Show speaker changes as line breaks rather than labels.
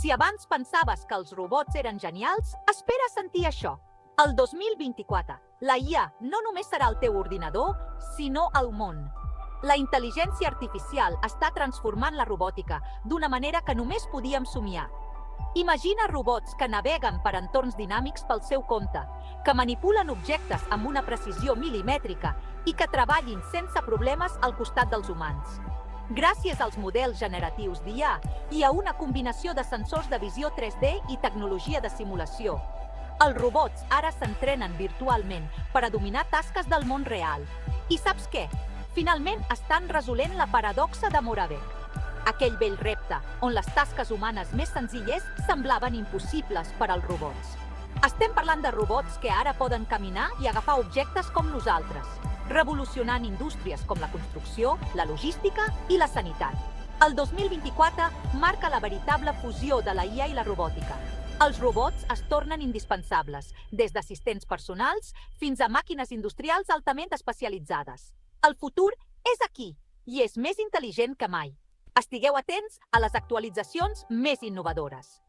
Si abans pensaves que els robots eren genials, espera sentir això. El 2024, la IA no només serà el teu ordinador, sinó el món. La intel·ligència artificial està transformant la robòtica d'una manera que només podíem somiar. Imagina robots que naveguen per entorns dinàmics pel seu compte, que manipulen objectes amb una precisió milimètrica i que treballin sense problemes al costat dels humans. Gràcies als models generatius d'IA i a una combinació de sensors de visió 3D i tecnologia de simulació, els robots ara s'entrenen virtualment per a dominar tasques del món real. I saps què? Finalment estan resolent la paradoxa de Moravec. Aquell vell repte on les tasques humanes més senzilles semblaven impossibles per als robots. Estem parlant de robots que ara poden caminar i agafar objectes com nosaltres, revolucionant indústries com la construcció, la logística i la sanitat. El 2024 marca la veritable fusió de la IA i la robòtica. Els robots es tornen indispensables, des d'assistents personals fins a màquines industrials altament especialitzades. El futur és aquí i és més intel·ligent que mai. Estigueu atents a les actualitzacions més innovadores.